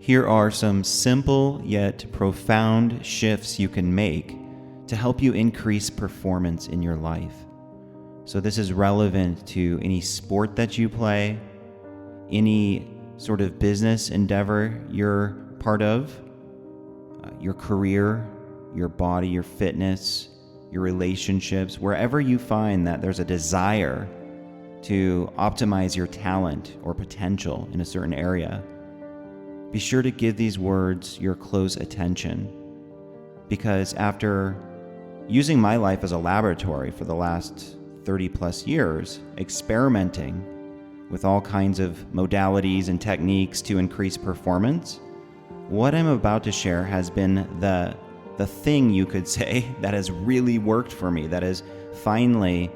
Here are some simple yet profound shifts you can make to help you increase performance in your life. So this is relevant to any sport that you play, any sort of business endeavor you're part of, your career, your body, your fitness, your relationships, wherever you find that there's a desire to optimize your talent or potential in a certain area. Be sure to give these words your close attention, because after using my life as a laboratory for the last 30 plus years, experimenting with all kinds of modalities and techniques to increase performance, what I'm about to share has been the thing, you could say, that has really worked for me, that has finally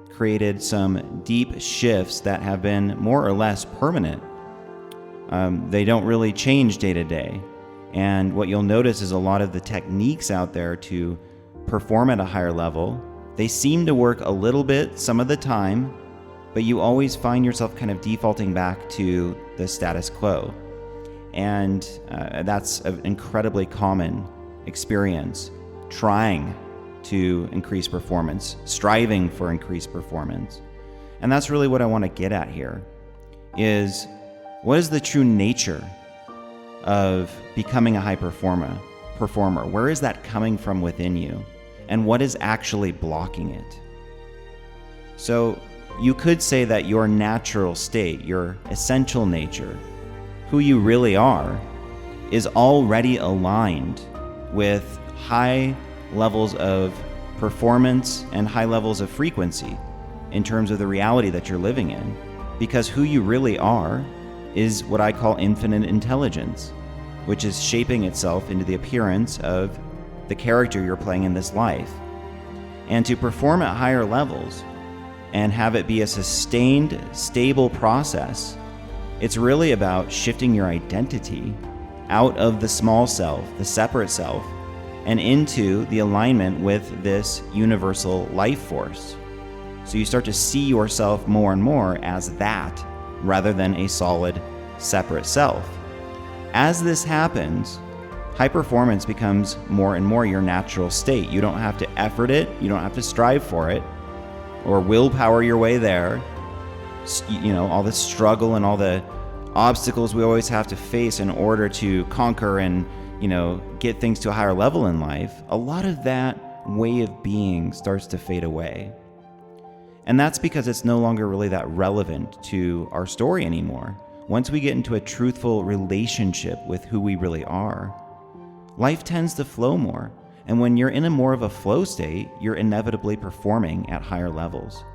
created some deep shifts that have been more or less permanent. They don't really change day to day. And what you'll notice is a lot of the techniques out there to perform at a higher level, they seem to work a little bit some of the time, but you always find yourself kind of defaulting back to the status quo. And that's an incredibly common experience, trying to increase performance, striving for increased performance. And that's really what I want to get at here, is what is the true nature of becoming a high performer? Where is that coming from within you? And what is actually blocking it? So you could say that your natural state, your essential nature, who you really are, is already aligned with high levels of performance and high levels of frequency in terms of the reality that you're living in. Because who you really are is what I call infinite intelligence, which is shaping itself into the appearance of the character you're playing in this life. And to perform at higher levels and have it be a sustained, stable process, it's really about shifting your identity out of the small self, the separate self, and into the alignment with this universal life force. So you start to see yourself more and more as that, rather than a solid, separate self. As this happens, high performance becomes more and more your natural state. You don't have to effort it, you don't have to strive for it, or willpower your way there. You know, all the struggle and all the obstacles we always have to face in order to conquer and, get things to a higher level in life, a lot of that way of being starts to fade away. And that's because it's no longer really that relevant to our story anymore. Once we get into a truthful relationship with who we really are, life tends to flow more. And when you're in a more of a flow state, you're inevitably performing at higher levels.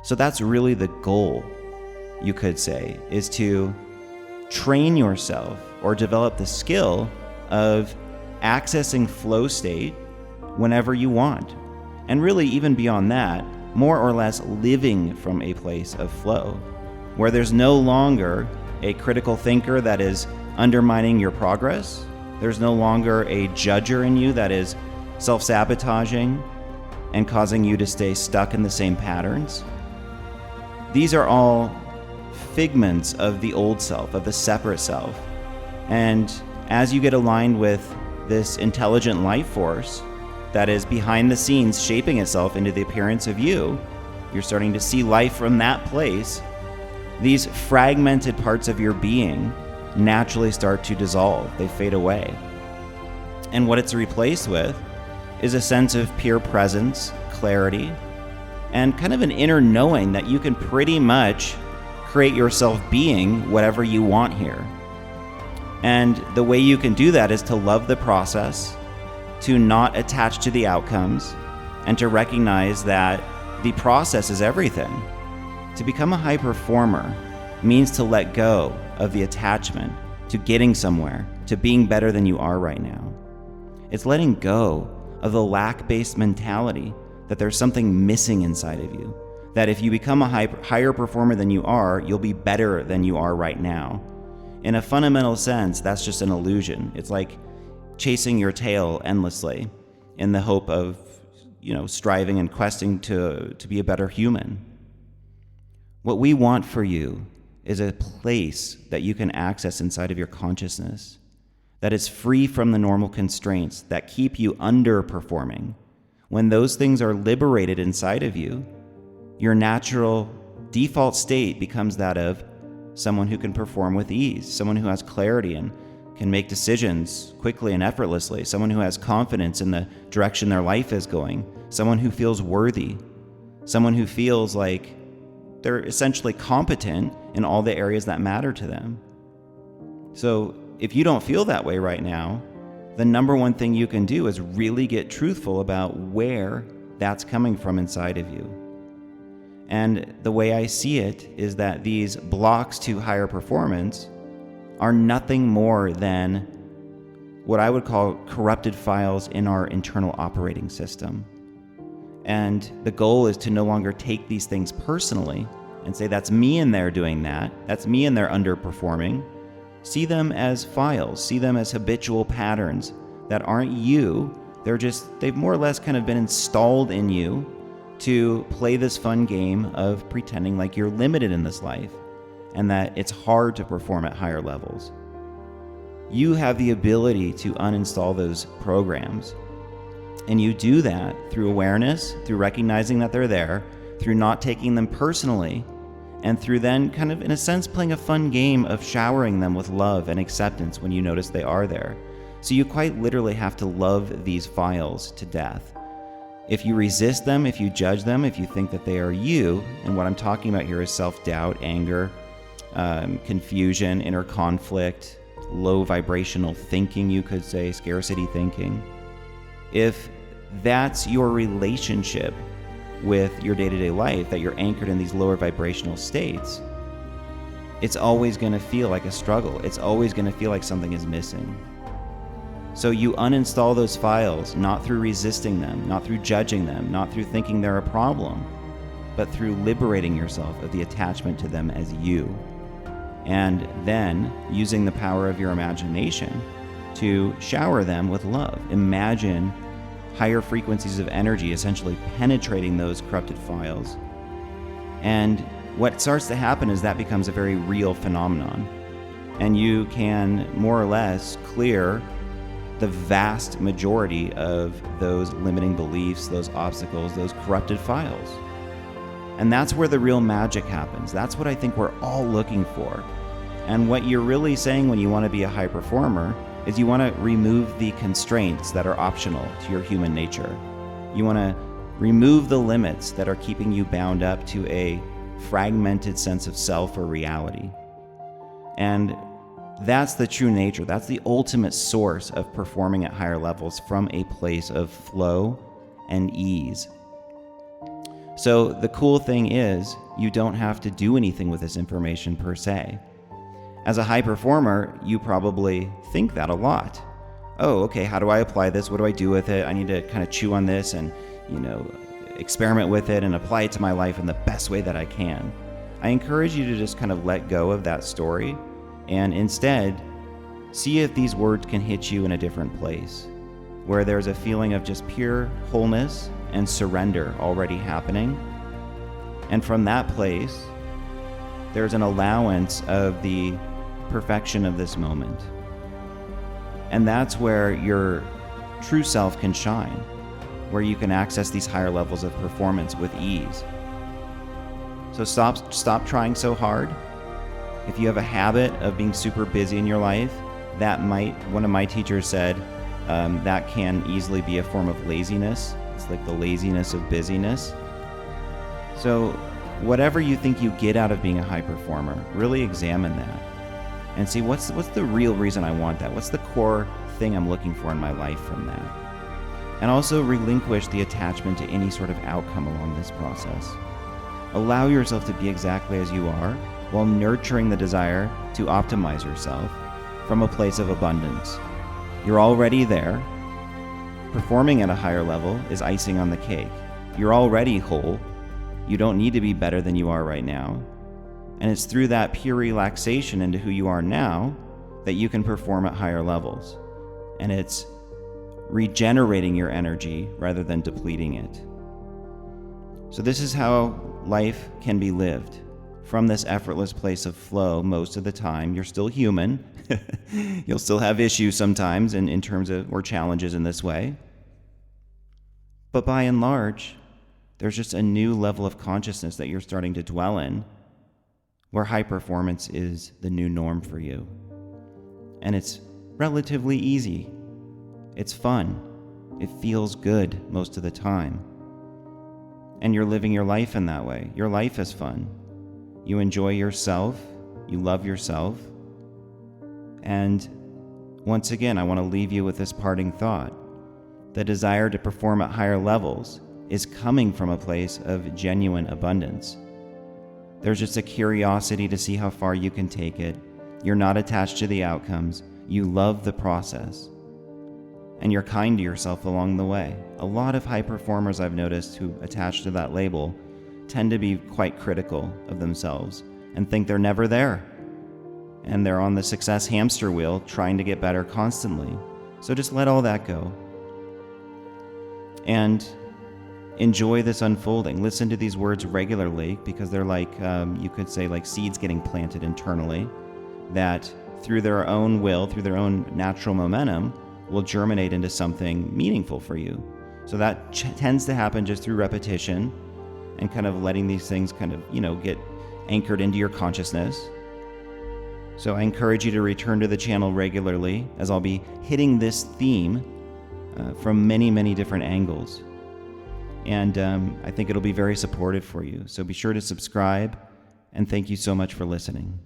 So that's really the goal, you could say, is to train yourself or develop the skill of accessing flow state whenever you want. And really, even beyond that, more or less living from a place of flow, where there's no longer a critical thinker that is undermining your progress. There's no longer a judger in you that is self-sabotaging and causing you to stay stuck in the same patterns. These are all figments of the old self, of the separate self. And as you get aligned with this intelligent life force that is behind the scenes shaping itself into the appearance of you, you're starting to see life from that place. These fragmented parts of your being naturally start to dissolve. They fade away. And what it's replaced with is a sense of pure presence, clarity, and kind of an inner knowing that you can pretty much create yourself being whatever you want here. And the way you can do that is to love the process, to not attach to the outcomes, and to recognize that the process is everything. To become a high performer means to let go of the attachment to getting somewhere, to being better than you are right now. It's letting go of the lack-based mentality that there's something missing inside of you, that if you become a higher performer than you are, you'll be better than you are right now. In a fundamental sense, that's just an illusion. It's like chasing your tail endlessly in the hope of, striving and questing to be a better human. What we want for you is a place that you can access inside of your consciousness that is free from the normal constraints that keep you underperforming. When those things are liberated inside of you, your natural default state becomes that of someone who can perform with ease, someone who has clarity and can make decisions quickly and effortlessly, someone who has confidence in the direction their life is going, someone who feels worthy, someone who feels like they're essentially competent in all the areas that matter to them. So if you don't feel that way right now, the number one thing you can do is really get truthful about where that's coming from inside of you. And the way I see it is that these blocks to higher performance are nothing more than what I would call corrupted files in our internal operating system. And the goal is to no longer take these things personally and say, that's me in there doing that. That's me in there underperforming. See them as files. See them as habitual patterns that aren't you. They've more or less kind of been installed in you to play this fun game of pretending like you're limited in this life and that it's hard to perform at higher levels. You have the ability to uninstall those programs. And you do that through awareness, through recognizing that they're there, through not taking them personally, and through then kind of, in a sense, playing a fun game of showering them with love and acceptance when you notice they are there. So you quite literally have to love these files to death. If you resist them, if you judge them, if you think that they are you, and what I'm talking about here is self-doubt, anger, confusion, inner conflict, low vibrational thinking, you could say, scarcity thinking. If that's your relationship with your day-to-day life, that you're anchored in these lower vibrational states, it's always going to feel like a struggle. It's always going to feel like something is missing. So you uninstall those files, not through resisting them, not through judging them, not through thinking they're a problem, but through liberating yourself of the attachment to them as you. And then using the power of your imagination to shower them with love. Imagine higher frequencies of energy essentially penetrating those corrupted files. And what starts to happen is that becomes a very real phenomenon. And you can more or less clear the vast majority of those limiting beliefs, those obstacles, those corrupted files. And that's where the real magic happens. That's what I think we're all looking for. And what you're really saying when you want to be a high performer is you want to remove the constraints that are optional to your human nature. You want to remove the limits that are keeping you bound up to a fragmented sense of self or reality. And that's the true nature. That's the ultimate source of performing at higher levels from a place of flow and ease. So the cool thing is you don't have to do anything with this information per se. As a high performer, you probably think that a lot. Oh, okay, how do I apply this? What do I do with it? I need to kind of chew on this and, experiment with it and apply it to my life in the best way that I can. I encourage you to just kind of let go of that story and instead see if these words can hit you in a different place, where there's a feeling of just pure wholeness and surrender already happening. And from that place, there's an allowance of the perfection of this moment. And that's where your true self can shine, where you can access these higher levels of performance with ease. So stop trying so hard. If you have a habit of being super busy in your life, one of my teachers said, that can easily be a form of laziness. It's like the laziness of busyness. So whatever you think you get out of being a high performer, really examine that and see what's the real reason I want that. What's the core thing I'm looking for in my life from that? And also relinquish the attachment to any sort of outcome along this process. Allow yourself to be exactly as you are while nurturing the desire to optimize yourself from a place of abundance. You're already there. Performing at a higher level is icing on the cake. You're already whole. You don't need to be better than you are right now. And it's through that pure relaxation into who you are now that you can perform at higher levels. And it's regenerating your energy rather than depleting it. So this is how life can be lived from this effortless place of flow most of the time. You're still human. You'll still have issues sometimes in terms of, or challenges in this way. But by and large, there's just a new level of consciousness that you're starting to dwell in, where high performance is the new norm for you. And it's relatively easy. It's fun. It feels good most of the time. And you're living your life in that way. Your life is fun. You enjoy yourself. You love yourself. And once again, I want to leave you with this parting thought. The desire to perform at higher levels is coming from a place of genuine abundance. There's just a curiosity to see how far you can take it. You're not attached to the outcomes. You love the process. And you're kind to yourself along the way. A lot of high performers I've noticed who attach to that label tend to be quite critical of themselves and think they're never there. And they're on the success hamster wheel trying to get better constantly. So just let all that go. And enjoy this unfolding. Listen to these words regularly, because they're like, you could say, like seeds getting planted internally that through their own will, through their own natural momentum, will germinate into something meaningful for you. So that tends to happen just through repetition and kind of letting these things kind of, get anchored into your consciousness. So I encourage you to return to the channel regularly, as I'll be hitting this theme from many, many different angles. And I think it'll be very supportive for you. So be sure to subscribe, and thank you so much for listening.